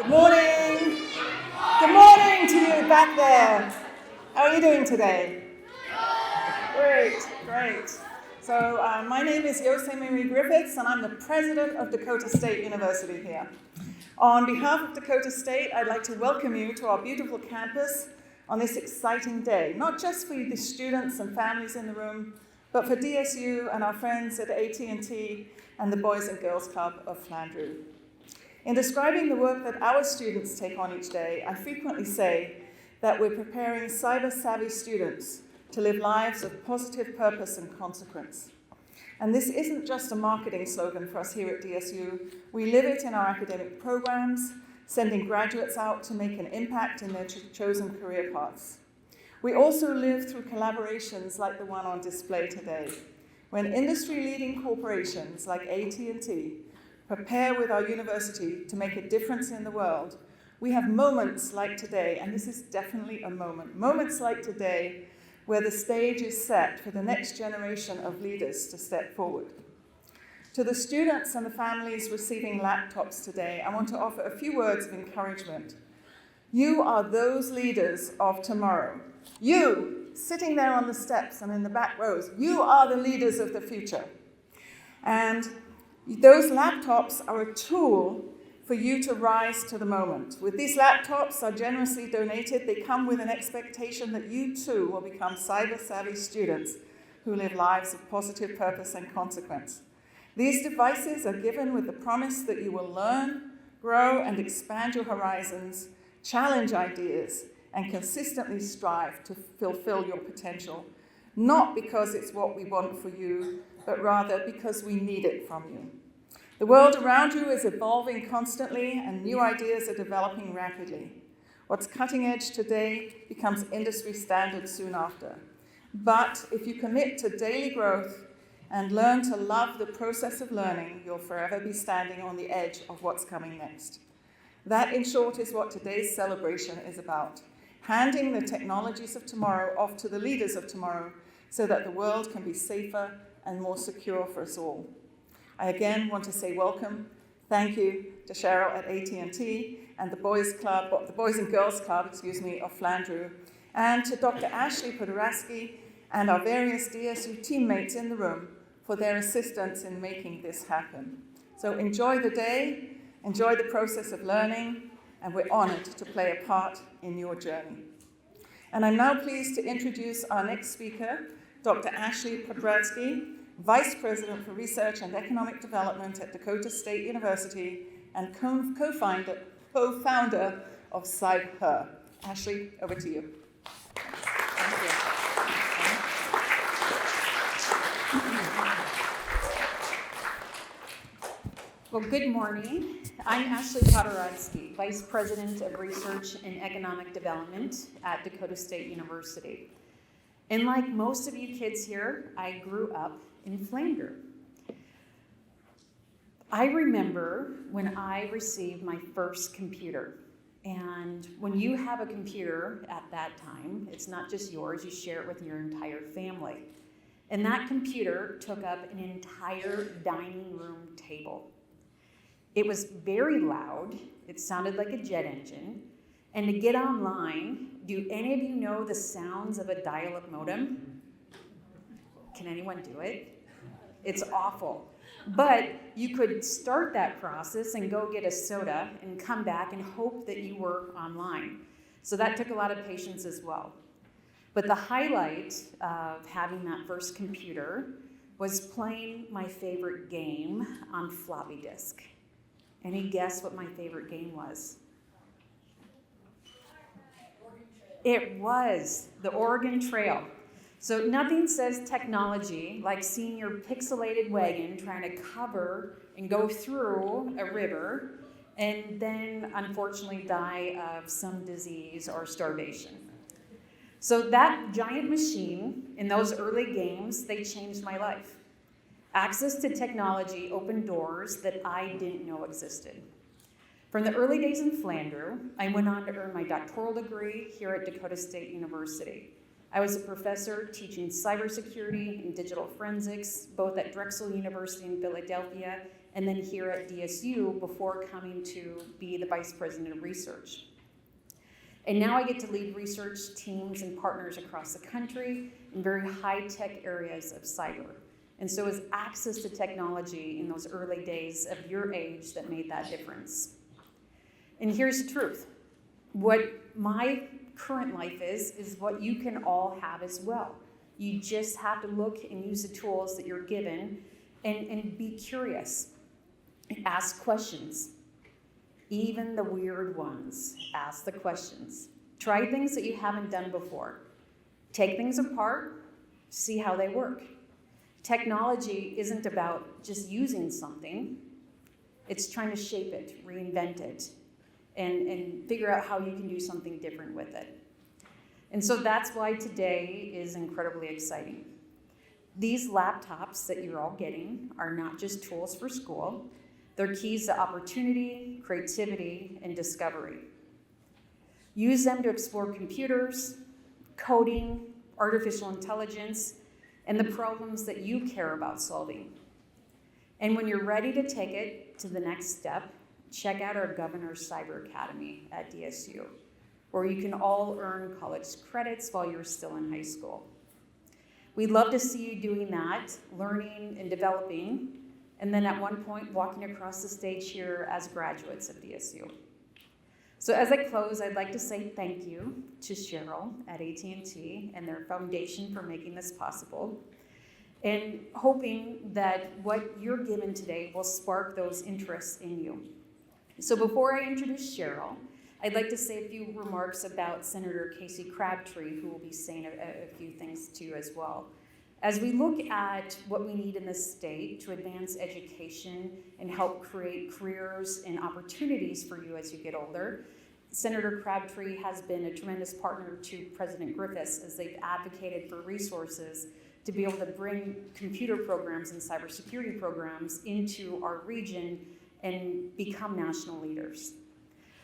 Good morning. Good morning to you back there. How are you doing today? Great. So my name is Yose Marie Griffiths, and I'm the president of Dakota State University here. On behalf of Dakota State, I'd like to welcome you to our beautiful campus on this exciting day, not just for the students and families in the room, but for DSU and our friends at AT&T and the Boys and Girls Club of Flandreau. In describing the work that our students take on each day, I frequently say that we're preparing cyber-savvy students to live lives of positive purpose and consequence. And this isn't just a marketing slogan for us here at DSU. We live it in our academic programs, sending graduates out to make an impact in their chosen career paths. We also live through collaborations like the one on display today, when industry-leading corporations like AT&T prepare with our university to make a difference in the world. We have moments like today, and this is definitely a moment, moments like today where the stage is set for the next generation of leaders to step forward. To the students and the families receiving laptops today, I want to offer a few words of encouragement. You are those leaders of tomorrow. You, sitting there on the steps and in the back rows, you are the leaders of the future. And those laptops are a tool for you to rise to the moment. With these laptops are generously donated, they come with an expectation that you too will become cyber-savvy students who live lives of positive purpose and consequence. These devices are given with the promise that you will learn, grow, and expand your horizons, challenge ideas, and consistently strive to fulfill your potential, not because it's what we want for you, but rather because we need it from you. The world around you is evolving constantly, and new ideas are developing rapidly. What's cutting edge today becomes industry standard soon after. But if you commit to daily growth and learn to love the process of learning, you'll forever be standing on the edge of what's coming next. That, in short, is what today's celebration is about, handing the technologies of tomorrow off to the leaders of tomorrow so that the world can be safer and more secure for us all. I again want to say welcome, thank you to Cheryl at AT&T and the Boys and Girls Club, of Flandreau, and to Dr. Ashley Podorowski and our various DSU teammates in the room for their assistance in making this happen. So enjoy the day, enjoy the process of learning, and we're honored to play a part in your journey. And I'm now pleased to introduce our next speaker, Dr. Ashley Podorowski, Vice President for Research and Economic Development at Dakota State University and co-founder of CyberHer. Ashley, over to you. Thank you. Well, good morning. I'm Ashley Podorowski, Vice President of Research and Economic Development at Dakota State University. And like most of you kids here, I grew up in Flandreau. I remember when I received my first computer. And when you have a computer at that time, it's not just yours, you share it with your entire family. And that computer took up an entire dining room table. It was very loud, it sounded like a jet engine, and to get online, do any of you know the sounds of a dial-up modem? Can anyone do it? It's awful. But you could start that process and go get a soda and come back and hope that you were online. So that took a lot of patience as well. But the highlight of having that first computer was playing my favorite game on floppy disk. Any guess what my favorite game was? It was the Oregon Trail. So nothing says technology like seeing your pixelated wagon trying to cover and go through a river and then unfortunately die of some disease or starvation. So that giant machine in those early games, they changed my life. Access to technology opened doors that I didn't know existed. From the early days in Flandreau, I went on to earn my doctoral degree here at Dakota State University. I was a professor teaching cybersecurity and digital forensics, both at Drexel University in Philadelphia and then here at DSU before coming to be the Vice President of Research. And now I get to lead research teams and partners across the country in very high-tech areas of cyber. And so it's access to technology in those early days of your age that made that difference. And here's the truth. What my current life is what you can all have as well. You just have to look and use the tools that you're given and be curious. Ask questions. Even the weird ones, ask the questions. Try things that you haven't done before. Take things apart, see how they work. Technology isn't about just using something. It's trying to shape it, reinvent it, and figure out how you can do something different with it. And so that's why today is incredibly exciting. These laptops that you're all getting are not just tools for school. They're keys to opportunity, creativity, and discovery. Use them to explore computers, coding, artificial intelligence, and the problems that you care about solving. And when you're ready to take it to the next step, check out our Governor's Cyber Academy at DSU, where you can all earn college credits while you're still in high school. We'd love to see you doing that, learning and developing, and then at one point walking across the stage here as graduates of DSU. So as I close, I'd like to say thank you to Cheryl at AT&T and their foundation for making this possible, and hoping that what you're given today will spark those interests in you. So before I introduce Cheryl, I'd like to say a few remarks about Senator Casey Crabtree, who will be saying a few things to you as well. As we look at what we need in this state to advance education and help create careers and opportunities for you as you get older, Senator Crabtree has been a tremendous partner to President Griffiths as they've advocated for resources to be able to bring computer programs and cybersecurity programs into our region and become national leaders.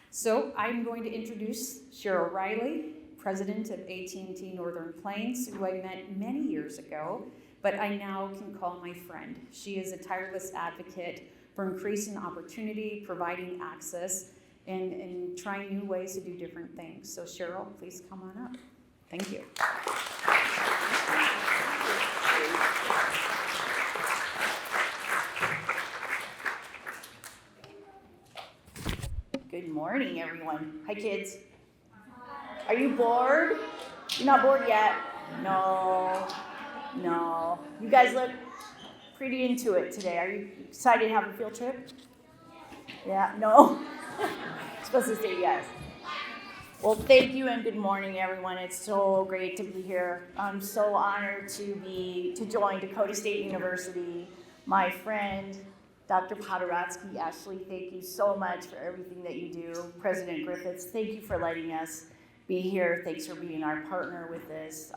So I'm going to introduce Cheryl Riley, President of AT&T Northern Plains, who I met many years ago, but I now can call my friend. She is a tireless advocate for increasing opportunity, providing access, and trying new ways to do different things. So Cheryl, please come on up. Thank you. Good morning, everyone. Hi, kids. Are you bored? You're not bored yet? No. You guys look pretty into it today. Are you excited to have a field trip? Yeah? No? Supposed to say yes. Well, thank you and good morning, everyone. It's so great to be here. I'm so honored to join Dakota State University. My friend, Dr. Podorotsky, Ashley, thank you so much for everything that you do. President Griffiths, thank you for letting us be here. Thanks for being our partner with this.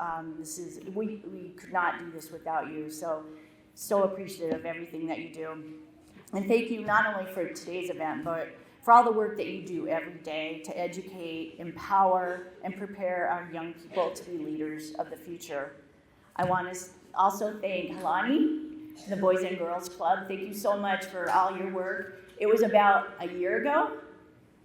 We could not do this without you. So appreciative of everything that you do. And thank you not only for today's event, but for all the work that you do every day to educate, empower, and prepare our young people to be leaders of the future. I want to also thank Helani, the Boys and Girls Club. Thank you so much for all your work. It was about a year ago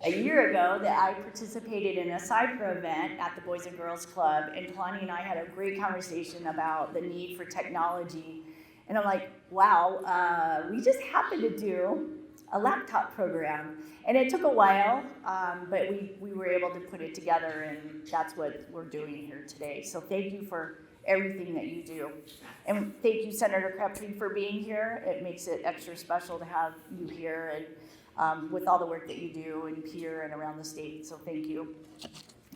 that I participated in a cyber event at the Boys and Girls Club, and Kalani and I had a great conversation about the need for technology. And I'm like, wow, we just happened to do a laptop program. And it took a while, but we were able to put it together, and that's what we're doing here today. So thank you for everything that you do. And thank you, Senator Crabtree, for being here. It makes it extra special to have you here, and with all the work that you do in Pierre and around the state, so thank you.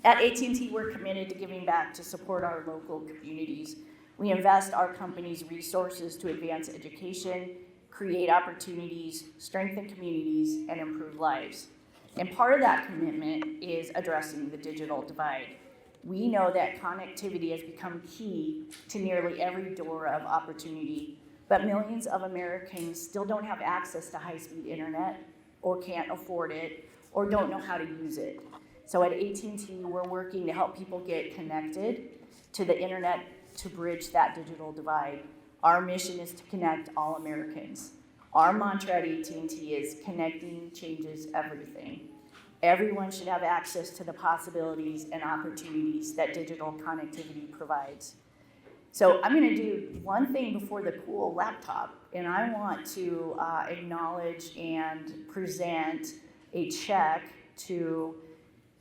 At AT&T, we're committed to giving back to support our local communities. We invest our company's resources to advance education, create opportunities, strengthen communities, and improve lives. And part of that commitment is addressing the digital divide. We know that connectivity has become key to nearly every door of opportunity, but millions of Americans still don't have access to high-speed internet, or can't afford it, or don't know how to use it. So at AT&T, we're working to help people get connected to the internet to bridge that digital divide. Our mission is to connect all Americans. Our mantra at AT&T is connecting changes everything. Everyone should have access to the possibilities and opportunities that digital connectivity provides. So I'm going to do one thing before the cool laptop, and I want to acknowledge and present a check to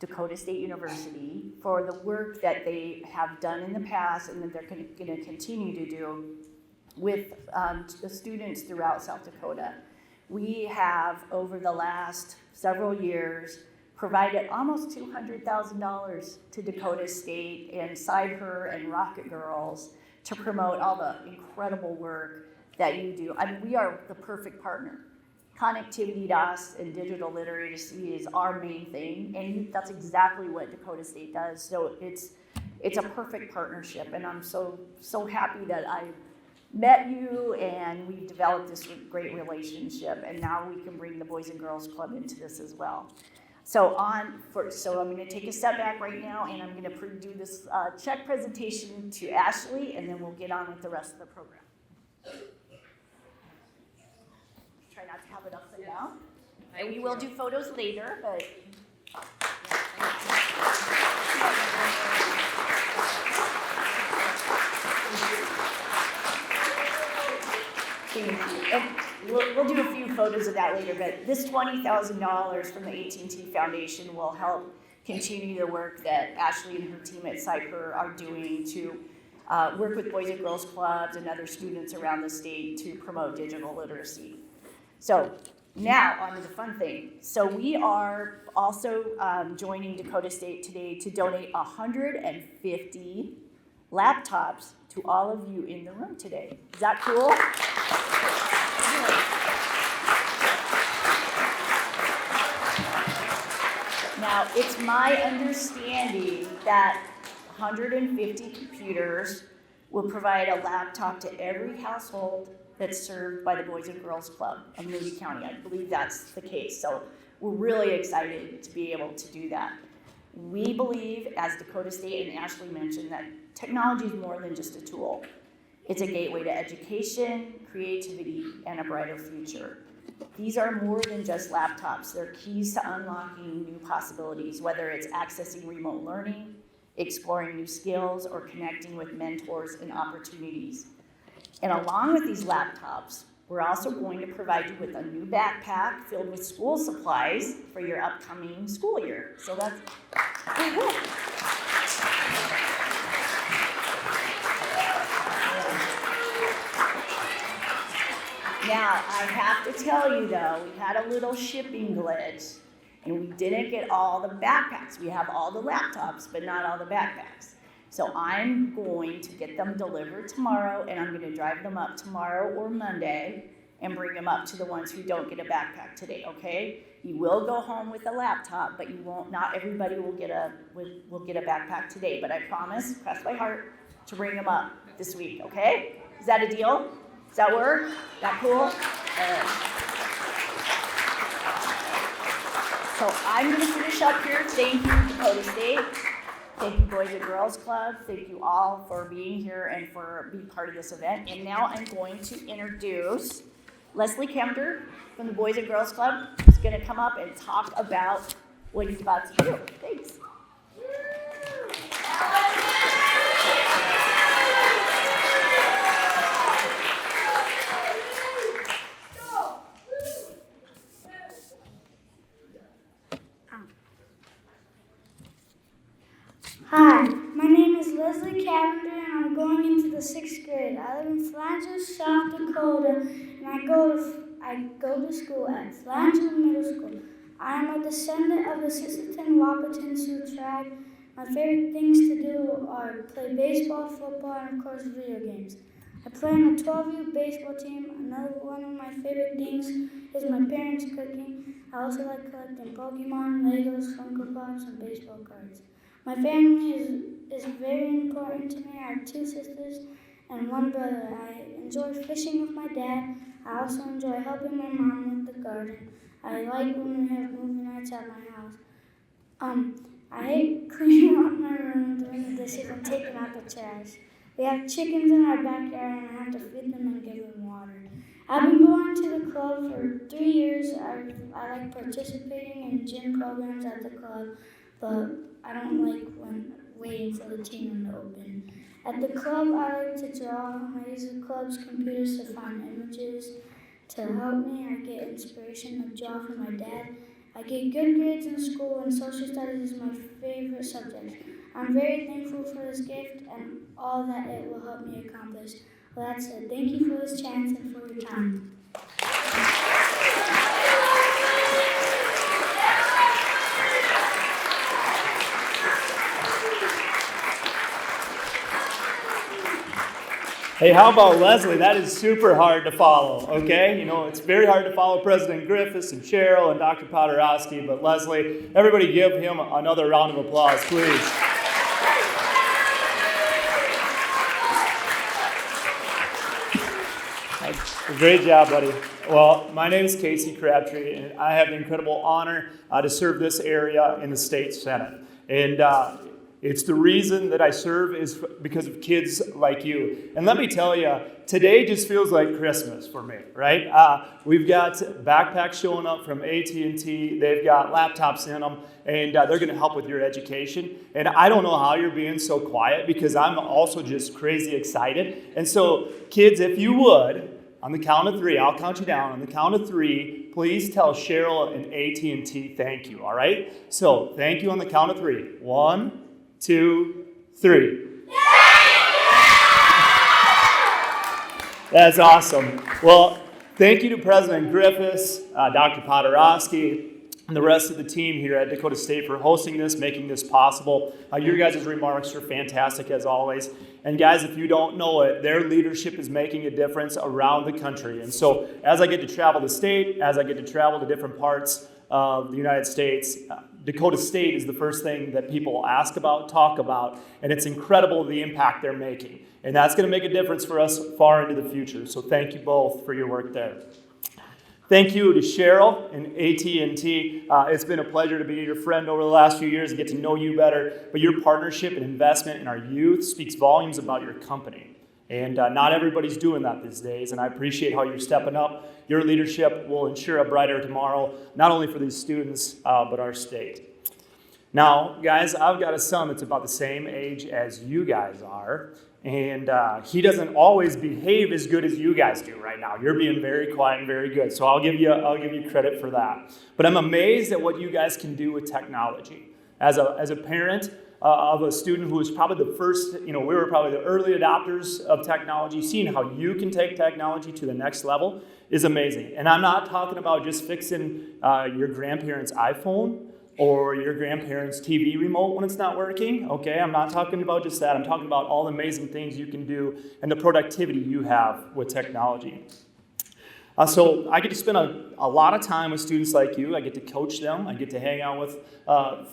Dakota State University for the work that they have done in the past and that they're going to continue to do with the students throughout South Dakota. We have, over the last several years, provided almost $200,000 to Dakota State and Her and Rocket Girls to promote all the incredible work that you do. I mean, we are the perfect partner. Connectivity to us and digital literacy is our main thing, and that's exactly what Dakota State does. So it's a perfect partnership, and I'm so happy that I met you and we've developed this great relationship, and now we can bring the Boys and Girls Club into this as well. So I'm going to take a step back right now, and I'm going to do this check presentation to Ashley, and then we'll get on with the rest of the program. Try not to have it upside down. And we will do photos later, but. Thank you. And we'll do a few photos of that later, but this $20,000 from the AT&T Foundation will help continue the work that Ashley and her team at Her are doing to work with Boys and Girls Clubs and other students around the state to promote digital literacy. So now on to the fun thing. So we are also joining Dakota State today to donate 150 laptops to all of you in the room today. Is that cool? Now, it's my understanding that 150 computers will provide a laptop to every household that's served by the Boys and Girls Club of Moody County. I believe that's the case. So we're really excited to be able to do that. We believe, as Dakota State and Ashley mentioned, that technology is more than just a tool. It's a gateway to education, creativity, and a brighter future. These are more than just laptops. They're keys to unlocking new possibilities, whether it's accessing remote learning, exploring new skills, or connecting with mentors and opportunities. And along with these laptops, we're also going to provide you with a new backpack filled with school supplies for your upcoming school year. So that's cool. Now, I have to tell you though, we had a little shipping glitch and we didn't get all the backpacks. We have all the laptops, but not all the backpacks. So I'm going to get them delivered tomorrow, and I'm going to drive them up tomorrow or Monday and bring them up to the ones who don't get a backpack today, okay? You will go home with a laptop, but you won't, not everybody will get a backpack today, but I promise, cross my heart, to bring them up this week, okay? Is that a deal? Does that work? That cool? So I'm going to finish up here. Thank you, Dakota State. Thank you, Boys and Girls Club. Thank you all for being here and for being part of this event. And now I'm going to introduce Leslie Kemter from the Boys and Girls Club. Who's going to come up and talk about what he's about to do. Thanks. Hi, my name is Leslie Cavender and I'm going into the 6th grade. I live in Flangel, South Dakota, and I go to school at Flangel Middle School. I am a descendant of the Sisseton Wahpeton Sioux tribe. My favorite things to do are play baseball, football, and of course video games. I play on a 12U baseball team. Another one of my favorite things is my parents cooking. I also like collecting Pokemon, Legos, Funko Pops, and baseball cards. My family is very important to me. I have 2 sisters and 1 brother. I enjoy fishing with my dad. I also enjoy helping my mom with the garden. I like when we have movie nights at my house. I hate cleaning up my room, doing the dishes, and taking out the trash. We have chickens in our backyard, and I have to feed them and give them water. I've been going to the club for 3 years. I like participating in gym programs at the club, but I don't like waiting for the team room to open. At the club, I like to draw. I use the club's computers to find images to help me. I get inspiration to draw from my dad. I get good grades in school, and social studies is my favorite subject. I'm very thankful for this gift and all that it will help me accomplish. Well, that's it. Thank you for this chance and for your time. Hey, how about Leslie? That is super hard to follow, okay? You know, it's very hard to follow President Griffiths and Cheryl and Dr. Poderowski, but Leslie, everybody give him another round of applause, please. Great job, buddy. Well, my name is Casey Crabtree, and I have the incredible honor to serve this area in the state senate. And it's the reason that I serve is because of kids like you. And let me tell you, today just feels like Christmas for me, right? We've got backpacks showing up from AT&T. They've got laptops in them, and they're going to help with your education. And I don't know how you're being so quiet because I'm also just crazy excited. And so, kids, if you would, on the count of 3, I'll count you down. On the count of 3, please tell Cheryl and AT&T thank you, all right? So, thank you on the count of 3. 1, 2, 3. That's awesome. Well, thank you to President Griffiths, Dr. Poderowski, and the rest of the team here at Dakota State for hosting this, making this possible. Your guys' remarks are fantastic as always. And guys, if you don't know it, their leadership is making a difference around the country. And so as I get to travel the state, as I get to travel to different parts of the United States, Dakota State is the first thing that people ask about, talk about, and it's incredible the impact they're making. And that's going to make a difference for us far into the future. So thank you both for your work there. Thank you to Cheryl and AT&T. It's been a pleasure to be your friend over the last few years and get to know you better. But your partnership and investment in our youth speaks volumes about your company. And not everybody's doing that these days, and I appreciate how you're stepping up. Your leadership will ensure a brighter tomorrow, not only for these students, but our state. Now, guys, I've got a son that's about the same age as you guys are, and he doesn't always behave as good as you guys do right now. You're being very quiet and very good, so I'll give you credit for that. But I'm amazed at what you guys can do with technology. As a parent of a student who was probably the first, we were probably the early adopters of technology, seeing how you can take technology to the next level is amazing. And I'm not talking about just fixing your grandparents' iPhone or your grandparents' TV remote when it's not working, okay? I'm not talking about just that. I'm talking about all the amazing things you can do and the productivity you have with technology. So I get to spend a lot of time with students like you. I get to coach them. I get to hang out with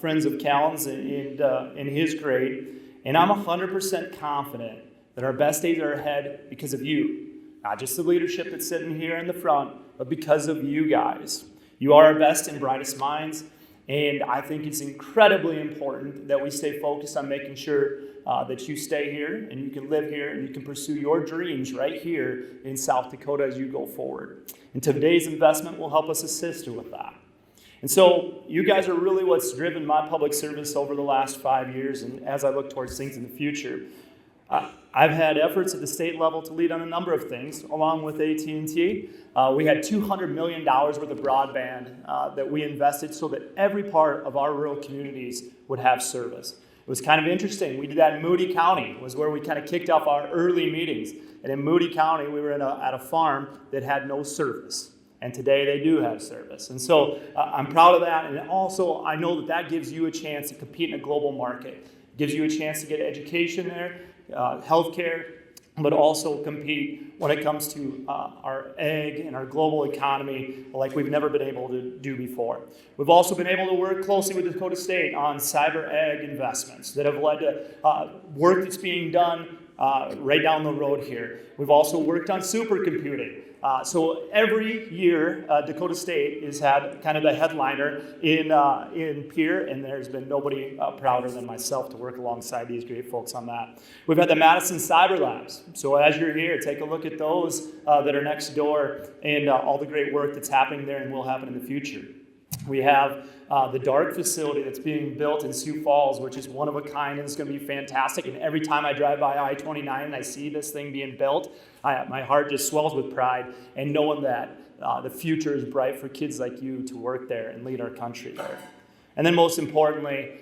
friends of Callan's in his grade. And I'm 100% confident that our best days are ahead because of you. Not just the leadership that's sitting here in the front, but because of you guys. You are our best and brightest minds. And I think it's incredibly important that we stay focused on making sure that you stay here and you can live here and you can pursue your dreams right here in South Dakota as you go forward. And today's investment will help us assist you with that. And so you guys are really what's driven my public service over the last 5 years, and as I look towards things in the future. I've had efforts at the state level to lead on a number of things, along with AT&T. We had $200 million worth of broadband that we invested so that every part of our rural communities would have service. It was kind of interesting. We did that in Moody County, was where we kind of kicked off our early meetings. And in Moody County, we were at a farm that had no service. And today they do have service. And so I'm proud of that. And also, I know that gives you a chance to compete in a global market. It gives you a chance to get education there, healthcare, but also compete when it comes to our ag and our global economy like we've never been able to do before. We've also been able to work closely with Dakota State on cyber ag investments that have led to work that's being done right down the road here. We've also worked on supercomputing. So every year, Dakota State has had kind of the headliner in Pierre, and there's been nobody prouder than myself to work alongside these great folks on that. We've had the Madison Cyber Labs. So as you're here, take a look at those that are next door and all the great work that's happening there and will happen in the future. We have the DART facility that's being built in Sioux Falls, which is one of a kind and it's going to be fantastic. And every time I drive by I-29 and I see this thing being built, my heart just swells with pride and knowing that the future is bright for kids like you to work there and lead our country there. And then most importantly,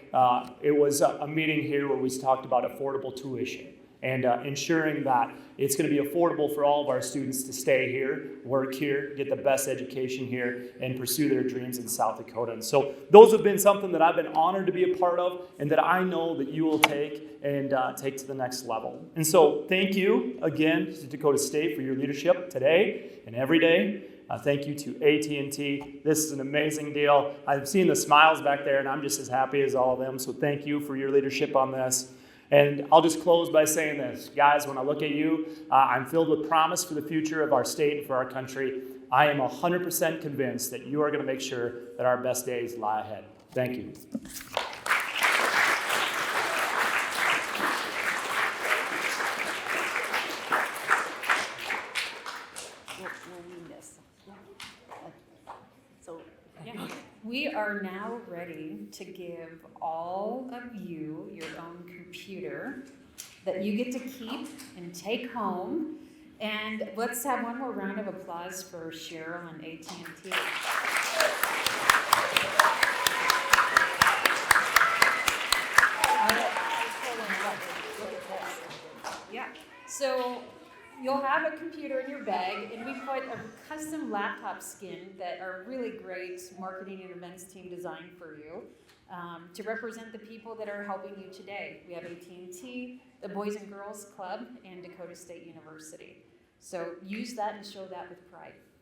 it was a meeting here where we talked about affordable tuition and ensuring that it's going to be affordable for all of our students to stay here, work here, get the best education here, and pursue their dreams in South Dakota. And so those have been something that I've been honored to be a part of and that I know that you will take and take to the next level. And so thank you again to Dakota State for your leadership today and every day. Thank you to AT&T. This is an amazing deal. I've seen the smiles back there, and I'm just as happy as all of them. So thank you for your leadership on this. And I'll just close by saying this. Guys, when I look at you, I'm filled with promise for the future of our state and for our country. I am 100% convinced that you are going to make sure that our best days lie ahead. Thank you. We are now ready to give all of you your own computer that you get to keep and take home. And let's have one more round of applause for Cheryl and AT&T. Yeah. So you'll have a computer in your bag, and we put a custom laptop skin that are really great marketing and events team designed for you to represent the people that are helping you today. We have AT&T, the Boys and Girls Club, and Dakota State University. So use that and show that with pride.